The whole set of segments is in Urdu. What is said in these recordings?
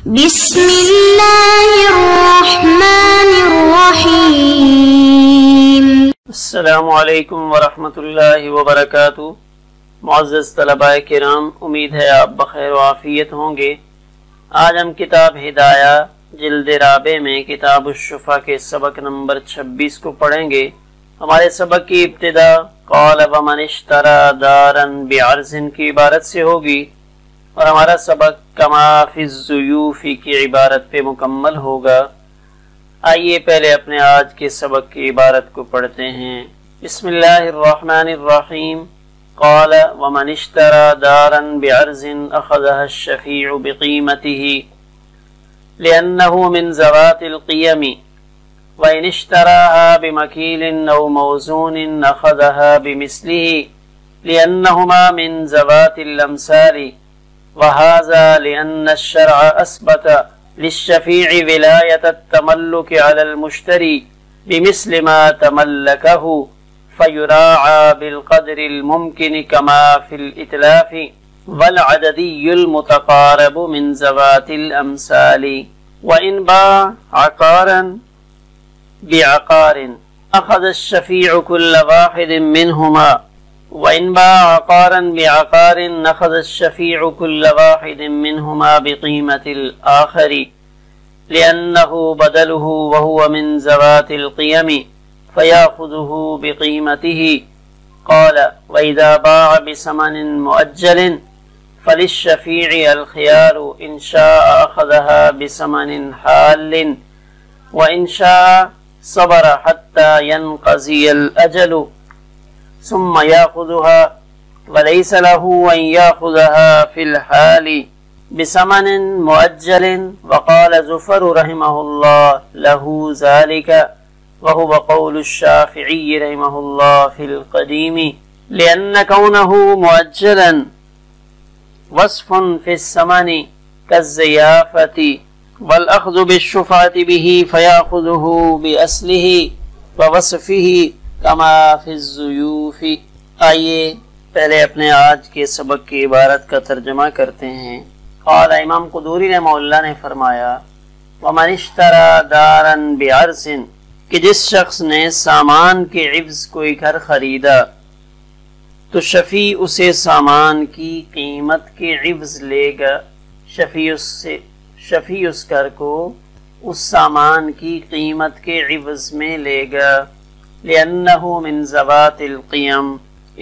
بسم اللہ الرحمن الرحیم۔ السلام علیکم ورحمۃ اللہ وبرکاتہ۔ معزز طلباء کرام، امید ہے آپ بخیر و عافیت ہوں گے۔ آج ہم کتاب ہدایہ جلد رابع میں کتاب الشفا کے سبق نمبر 26 کو پڑھیں گے۔ ہمارے سبق کی ابتدا قال ومن اشترى دارا بعرض کی عبارت سے ہوگی اور ہمارا سبق کما فی الضیوف کی عبارت پہ مکمل ہوگا۔ آئیے پہلے اپنے آج کے سبق کی عبارت کو پڑھتے ہیں۔ بسم اللہ الرحمن الرحیم۔ قال ومن اشترى دارا بعرض اخذها الشفیع بقیمته لأنه من ذوات القیم وإن اشتراها بمکیل او موزون اخذها بمثله لأنهما من ذوات الامثال وهذا لأن الشرع أثبت للشفيع ولاية التملك على المشتري بمثل ما تملكه فيراعى بالقدر الممكن كما في الإتلاف والعددي المتقارب من ذوات الأمثال وإن باع عقارا بعقار أخذ الشفيع كل واحد منهما وإن باع عقارا بعقار أخذ الشفيع كل واحد منهما بقيمة الآخر لأنه بدله وهو من ذوات القيم فيأخذه بقيمته. قال وإذا باع بثمن مؤجل فللشفيع الخيار إن شاء أخذها بثمن حال وإن شاء صبر حتى ينقضي الأجل ثم يأخذها وليس له أن يأخذها في الحال بثمن مؤجل. وقال زفر رحمه الله له ذلك وهو قول الشافعي رحمه الله في القديم لأن كونه مؤجلا وصف في الثمن كالزيافة والأخذ بالشفعة به فيأخذه بأصله ووصفه کما فی الضیوف۔ آئیے پہلے اپنے آج کے سبق کی عبارت کا ترجمہ کرتے ہیں۔ قال امام قدوری رحمہ اللہ نے فرمایا ومن اشترى دارا بعرض، کہ جس شخص نے سامان کے عوض کوئی گھر خریدا تو شفیع اسے سامان کی قیمت کے عوض لے گا۔ شفیع اس گھر کو اس سامان کی قیمت کے عوض میں لے گا۔ لأنه من ذوات القیم،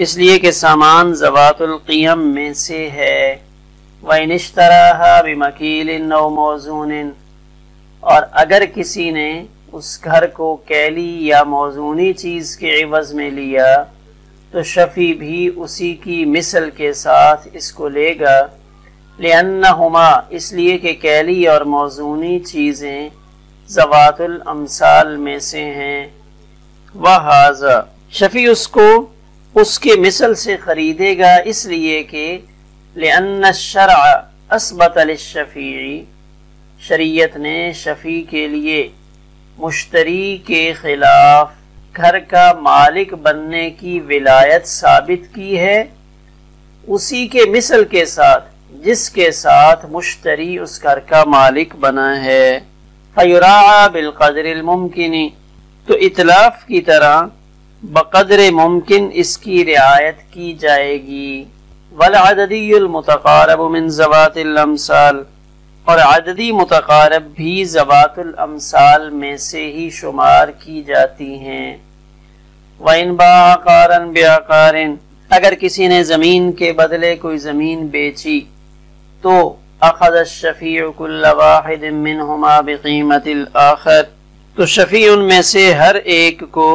اس لیے کہ سامان ذوات القیم میں سے ہے۔ وإن اشتراها بمکیل او موزون، اور اگر کسی نے اس گھر کو کیلی یا موزونی چیز کے عوض میں لیا تو شفیع بھی اسی کی مثل کے ساتھ اس کو لے گا۔ لأنہما، اس لیے کہ کیلی اور موزونی چیزیں ذوات الامثال میں سے ہیں۔ وہذا، شفیع اس کو اس کے مثل سے خریدے گا اس لیے کہ لأن الشرع اثبت للشفیع، شریعت نے شفیع کے لیے مشتری کے خلاف گھر کا مالک بننے کی ولایت ثابت کی ہے اسی کے مثل کے ساتھ جس کے ساتھ مشتری اس گھر کا مالک بنا ہے۔ فیراعی بالقدر الممکن، تو اتلاف کی طرح بقدر ممکن اس کی رعایت کی جائے گی۔ والعددی المتقارب من ذوات الامثال، اور عددی متقارب بھی ذوات الامثال میں سے ہی شمار کی جاتی ہیں۔ وَإِن بَاعَ عَقَارًا بِعَقَارٍ، اگر کسی نے زمین کے بدلے کوئی زمین بیچی تو أخذ الشفیع كل واحد منهما بقیمت الآخر، تو شفیع ان میں سے ہر ایک کو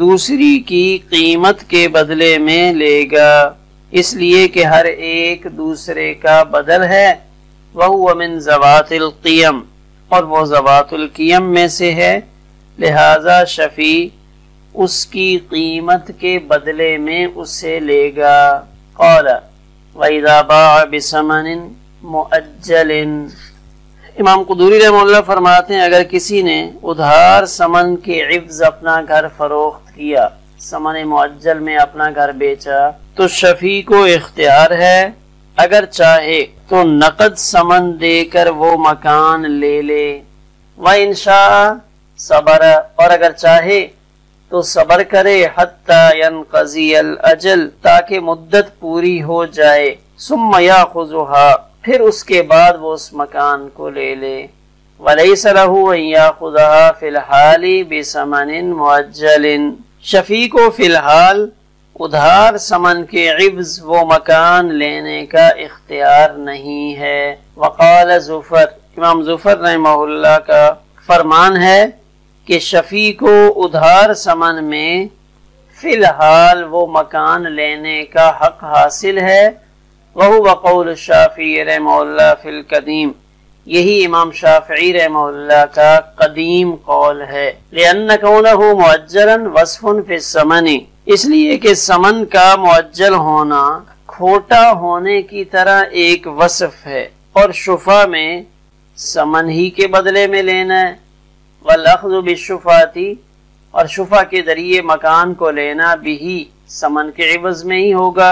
دوسری کی قیمت کے بدلے میں لے گا، اس لیے کہ ہر ایک دوسرے کا بدل ہے۔ وَهُوَ مِن ذَوَاتِ الْقِيَمِ، اور وہ ذوات القیم میں سے ہے، لہذا شفیع اس کی قیمت کے بدلے میں اسے لے گا۔ قال وَإِذَا بَاعَ بِثَمَنٍ مُؤَجَّلٍ، امام قدوری رحمہ اللہ فرماتے ہیں اگر کسی نے ادھار ثمن کے عوض اپنا گھر فروخت کیا، ثمن معجل میں اپنا گھر بیچا، تو شفیع کو اختیار ہے اگر چاہے تو نقد سمن دے کر وہ مکان لے لے، وَإِنْ شَاءَ صَبَرَ، اور اگر چاہے تو صبر کرے، حَتَّى يَنْقَضِيَ الْأَجَلَ، تاکہ مدت پوری ہو جائے، ثُمَّ يَأْخُذُهَا، پھر اس کے بعد وہ اس مکان کو لے لے، وَلَيْسَ لَهُ أَن يَأْخُذَهَا فِي الْحَالِ بِثَمَنٍ مُؤَجَّلٍ، شفیع کو فی الحال ادھار سمن کے عوض وہ مکان لینے کا اختیار نہیں ہے۔ وقال زفر، امام زفر رحمہ اللہ کا فرمان ہے کہ شفیع کو ادھار سمن میں فی الحال وہ مکان لینے کا حق حاصل ہے۔ وَهُوَ قَوْلُ الشافعی رحمہ اللہ فی القدیم، یہی امام شافعی رحمہ اللہ کا قدیم قول ہے۔ لِأَنَّ كَوْنَهُ مُعَجَّلًا وَصْفٌ فِي الثَّمَنِ، اس لیے کہ سمن کا معجل ہونا کھوٹا ہونے کی طرح ایک وصف ہے، اور شفع میں سمن ہی کے بدلے میں لینا ہے۔ وَالْأَخْذُ بِالشُّفَعَةِ، اور شفع کے ذریعے مکان کو لینا بھی سمن کے عوض میں ہی ہوگا۔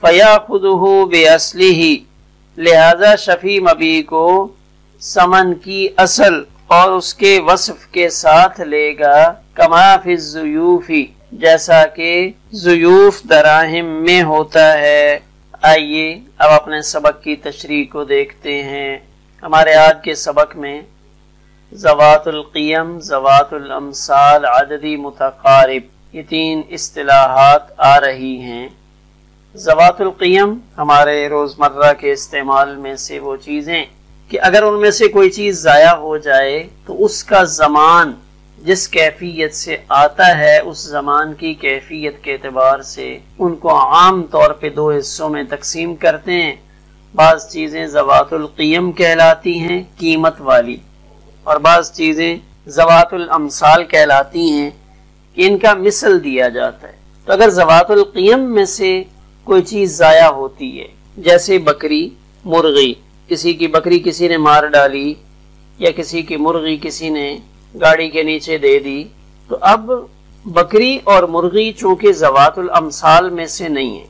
فَيَأْخُذُهُ بِأَصْلِهِ، لہذا شفیع مبیع کو سمن کی اصل اور اس کے وصف کے ساتھ لے گا، کما فی الزیوف، جیسا کہ زیوف دراہم میں ہوتا ہے۔ آئیے اب اپنے سبق کی تشریح کو دیکھتے ہیں۔ ہمارے آج کے سبق میں ذوات القیم، ذوات الامثال، عددی متقارب، یہ تین اصطلاحات آ رہی ہیں۔ ذوات القیم ہمارے روزمرہ کے استعمال میں سے وہ چیزیں کہ اگر ان میں سے کوئی چیز ضائع ہو جائے تو اس کا زمان جس کیفیت سے آتا ہے، اس زمان کی کیفیت کے اعتبار سے ان کو عام طور پہ دو حصوں میں تقسیم کرتے ہیں۔ بعض چیزیں ذوات القیم کہلاتی ہیں، قیمت والی، اور بعض چیزیں ذوات الامثال کہلاتی ہیں کہ ان کا مثل دیا جاتا ہے۔ تو اگر ذوات القیم میں سے کوئی چیز ضائع ہوتی ہے، جیسے بکری، مرغی، کسی کی بکری کسی نے مار ڈالی یا کسی کی مرغی کسی نے گاڑی کے نیچے دے دی، تو اب بکری اور مرغی چونکہ ذوات الامثال میں سے نہیں ہیں،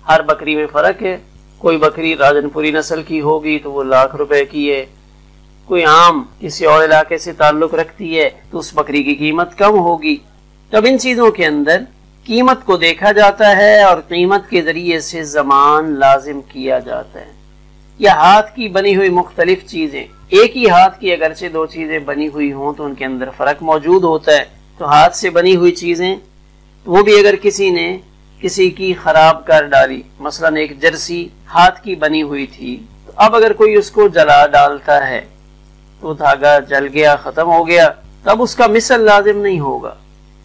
ہر بکری میں فرق ہے، کوئی بکری راجن پوری نسل کی ہوگی تو وہ ₹1,00,000 کی ہے، کوئی عام کسی اور علاقے سے تعلق رکھتی ہے تو اس بکری کی قیمت کم ہوگی۔ تب ان چیزوں کے اندر قیمت کو دیکھا جاتا ہے اور قیمت کے ذریعے سے زمان لازم کیا جاتا ہے۔ یا ہاتھ کی بنی ہوئی مختلف چیزیں، ایک ہی ہاتھ کی اگرچہ دو چیزیں بنی ہوئی ہوں تو ان کے اندر فرق موجود ہوتا ہے، تو ہاتھ سے بنی ہوئی چیزیں وہ بھی اگر کسی نے کسی کی خراب کر ڈالی، مثلا ایک جرسی ہاتھ کی بنی ہوئی تھی، تو اب اگر کوئی اس کو جلا ڈالتا ہے تو دھاگا جل گیا، ختم ہو گیا، تب اس کا مثل لازم نہیں ہوگا،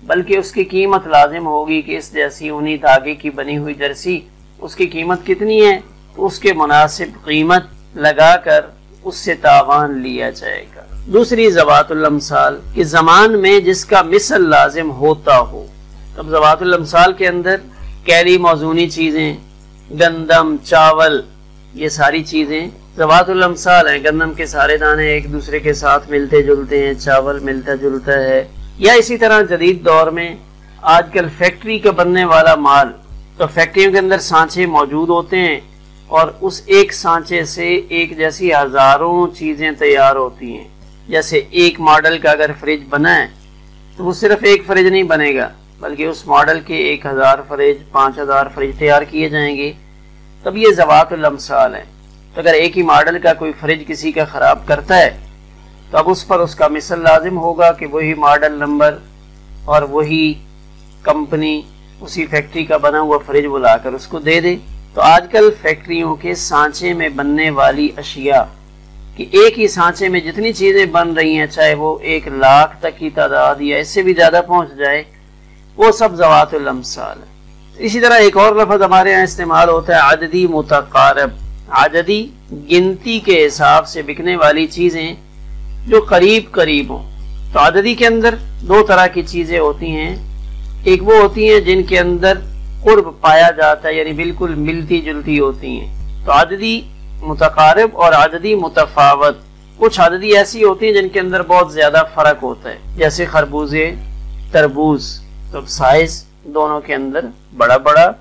بلکہ اس کی قیمت لازم ہوگی کہ اس جیسی انہی دھاگے کی بنی ہوئی جرسی، اس کی قیمت کتنی ہے، تو اس کے مناسب قیمت لگا کر اس سے تاوان لیا جائے گا۔ دوسری ذوات الامثال کہ زمان میں جس کا مثل لازم ہوتا ہو۔ اب ذوات الامثال کے اندر کیلی موزونی چیزیں، گندم، چاول، یہ ساری چیزیں ذوات الامثال ہیں۔ گندم کے سارے دانے ایک دوسرے کے ساتھ ملتے جلتے ہیں، چاول ملتا جلتا ہے۔ یا اسی طرح جدید دور میں آج کل فیکٹری کا بننے والا مال، تو فیکٹریوں کے اندر سانچے موجود ہوتے ہیں اور اس ایک سانچے سے ایک جیسی ہزاروں چیزیں تیار ہوتی ہیں۔ جیسے ایک ماڈل کا اگر فریج بنا ہے تو وہ صرف ایک فریج نہیں بنے گا، بلکہ اس ماڈل کے 1000 فریج، 5000 فریج تیار کیے جائیں گے، تب یہ ذوات الامثال ہیں۔ تو اگر ایک ہی ماڈل کا کوئی فریج کسی کا خراب کرتا ہے تو اب اس پر اس کا مثل لازم ہوگا کہ وہی ماڈل نمبر اور وہی کمپنی اسی فیکٹری کا بنا ہوا فریج وہ لا کر اس کو دے دے۔ تو آج کل فیکٹریوں کے سانچے میں بننے والی اشیاء کہ ایک ہی سانچے میں جتنی چیزیں بن رہی ہیں، چاہے وہ 1,00,000 تک کی تعداد یا اس سے بھی زیادہ پہنچ جائے، وہ سب ذوات الامثال ہے۔ اسی طرح ایک اور لفظ ہمارے یہاں استعمال ہوتا ہے عددی متقارب، عددی گنتی کے حساب سے بکنے والی چیزیں جو قریب قریب ہوں۔ تو عددی کے اندر دو طرح کی چیزیں ہوتی ہیں، ایک وہ ہوتی ہیں جن کے اندر قرب پایا جاتا ہے، یعنی بالکل ملتی جلتی ہوتی ہیں، تو عددی متقارب اور عددی متفاوت۔ کچھ عددی ایسی ہوتی ہیں جن کے اندر بہت زیادہ فرق ہوتا ہے، جیسے خربوزے، تربوز، تو سائز دونوں کے اندر بڑا بڑا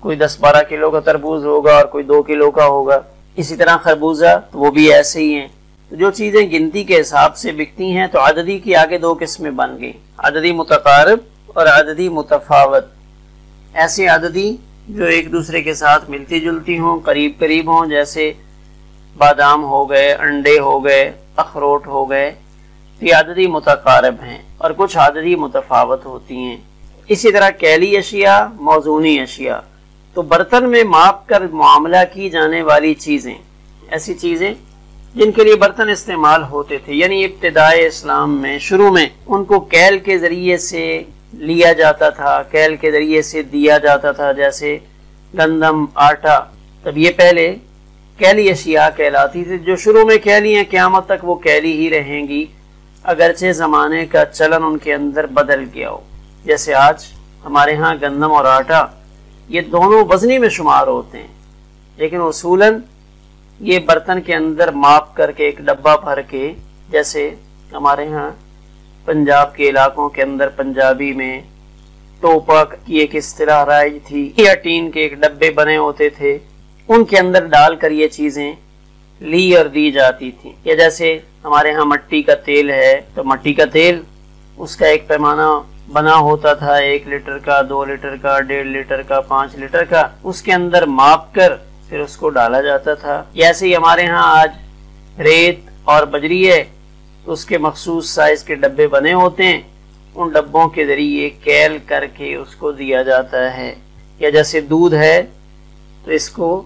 کوئی 10-12 کلو کا تربوز ہوگا اور کوئی 2 کلو کا ہوگا. اسی طرح خربوزہ وہ بھی ایسے ہی ہیں. جو چیزیں گنتی کے حساب سے بکتی ہیں تو عددی کی آگے 2 قسمیں بن گئی، عددی متقارب اور عددی متفاوت. ایسے عددی جو ایک دوسرے کے ساتھ ملتی جلتی ہوں، قریب قریب ہوں، جیسے بادام ہو گئے، انڈے ہو گئے، اخروٹ ہو گئے، یہ عددی متقارب ہیں. اور کچھ عددی متفاوت ہوتی ہیں. اسی طرح کیلی اشیاء، موزونی اشیاء، تو برتن میں ماپ کر معاملہ کی جانے والی چیزیں، ایسی چیزیں جن کے لیے برتن استعمال ہوتے تھے، یعنی ابتدائے اسلام میں شروع میں ان کو کیل کے ذریعے سے لیا جاتا تھا، کیل کے ذریعے سے دیا جاتا تھا، جیسے گندم، آٹا. تب یہ پہلے کیلی اشیاء کہلاتی تھی. جو شروع میں کیلی ہیں قیامت تک وہ کیلی ہی رہیں گی، اگرچہ زمانے کا چلن ان کے اندر بدل گیا ہو. جیسے آج ہمارے ہاں گندم اور آٹا یہ دونوں وزنی میں شمار ہوتے ہیں، لیکن اصولاً یہ برتن کے اندر ماپ کر کے ایک ڈبہ بھر کے، جیسے ہمارے ہاں پنجاب کے علاقوں کے اندر پنجابی میں ٹوپا کی ایک اصطلاح رائج تھی، یا ٹین کے ایک ڈبے بنے ہوتے تھے، ان کے اندر ڈال کر یہ چیزیں لی اور دی جاتی تھی. یا جیسے ہمارے ہاں مٹی کا تیل ہے تو مٹی کا تیل اس کا ایک پیمانہ بنا ہوتا تھا، 1 لیٹر کا، 2 لیٹر کا، 1.5 لیٹر کا، 5 لیٹر کا، اس کے اندر ماپ کر پھر اس کو ڈالا جاتا تھا. ایسے ہی ہمارے ہاں آج ریت اور بجری ہے تو اس کے مخصوص سائز کے ڈبے بنے ہوتے ہیں، ان ڈبوں کے ذریعے کیل کر کے اس کو دیا جاتا ہے. یا جیسے دودھ ہے تو اس کو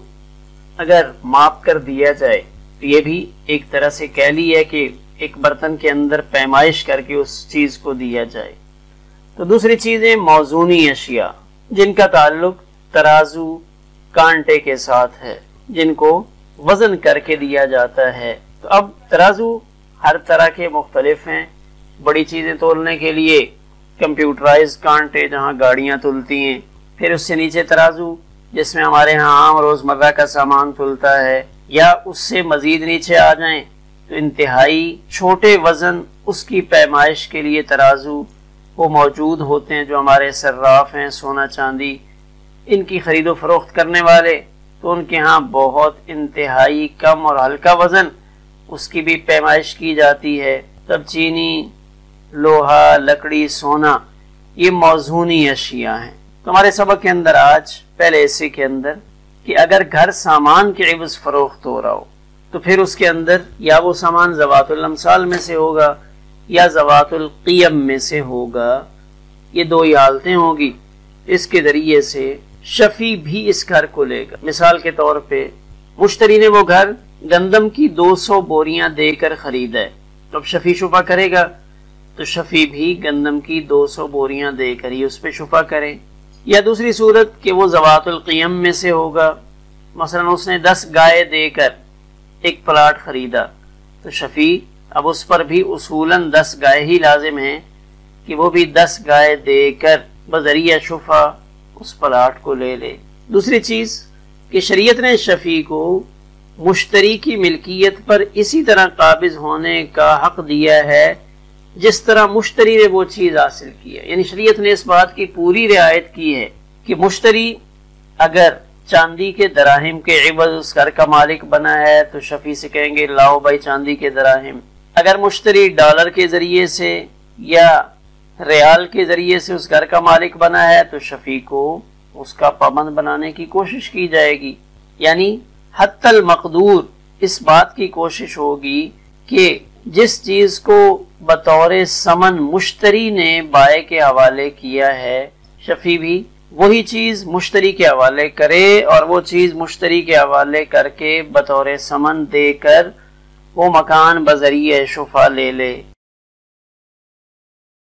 اگر ماپ کر دیا جائے تو یہ بھی ایک طرح سے کیلی ہے کہ ایک برتن کے اندر پیمائش کر کے اس چیز کو دیا جائے. تو دوسری چیزیں موزونی اشیاء، جن کا تعلق ترازو، کانٹے کے ساتھ ہے، جن کو وزن کر کے دیا جاتا ہے. تو اب ترازو ہر طرح کے مختلف ہیں. بڑی چیزیں تولنے کے لیے کمپیوٹرائز کانٹے جہاں گاڑیاں تلتی ہیں، پھر اس سے نیچے ترازو جس میں ہمارے ہاں عام روزمرہ کا سامان تلتا ہے، یا اس سے مزید نیچے آ جائیں تو انتہائی چھوٹے وزن اس کی پیمائش کے لیے ترازو وہ موجود ہوتے ہیں. جو ہمارے صراف ہیں، سونا چاندی ان کی خرید و فروخت کرنے والے، تو ان کے ہاں بہت انتہائی کم اور ہلکا وزن اس کی بھی پیمائش کی جاتی ہے. تب چینی، لوہا، لکڑی، سونا یہ موزونی اشیاء ہیں. تو ہمارے سبق کے اندر آج پہلے حصے کے اندر کہ اگر گھر سامان کے عوض فروخت ہو رہا ہو تو پھر اس کے اندر یا وہ سامان ذوات الامثال میں سے ہوگا یا ذوات القیم میں سے ہوگا. یہ 2 ہی حالتیں ہوں گی. اس کے ذریعے سے شفیع بھی اس گھر کو لے گا. مثال کے طور پہ مشتری نے وہ گھر گندم کی 200 بوریاں دے کر خریدا ہے، تو اب شفیع شفا کرے گا تو شفیع بھی گندم کی 200 بوریاں دے کر ہی اس پہ شفا کرے. یا دوسری صورت کہ وہ ذوات القیم میں سے ہوگا، مثلا اس نے 10 گائے دے کر ایک پلاٹ خریدا، تو شفیع اب اس پر بھی اصولاً 10 گائے ہی لازم ہیں کہ وہ بھی 10 گائے دے کر بذریعہ شفا اس پلاٹ کو لے لے. دوسری چیز کہ شریعت نے شفیع کو مشتری کی ملکیت پر اسی طرح قابض ہونے کا حق دیا ہے جس طرح مشتری نے وہ چیز حاصل کی ہے. یعنی شریعت نے اس بات کی پوری رعایت کی ہے کہ مشتری اگر چاندی کے دراہم کے عوض اس گھر کا مالک بنا ہے تو شفیع سے کہیں گے لاؤ بھائی چاندی کے دراہم. اگر مشتری ڈالر کے ذریعے سے یا ریال کے ذریعے سے اس گھر کا مالک بنا ہے تو شفیع کو اس کا پابند بنانے کی کوشش کی جائے گی. یعنی حتی المقدور اس بات کی کوشش ہوگی کہ جس چیز کو بطور ثمن مشتری نے بائع کے حوالے کیا ہے، شفیع بھی وہی چیز مشتری کے حوالے کرے اور وہ چیز مشتری کے حوالے کر کے بطور ثمن دے کر وہ مکان بذریعہ شفا لے لے.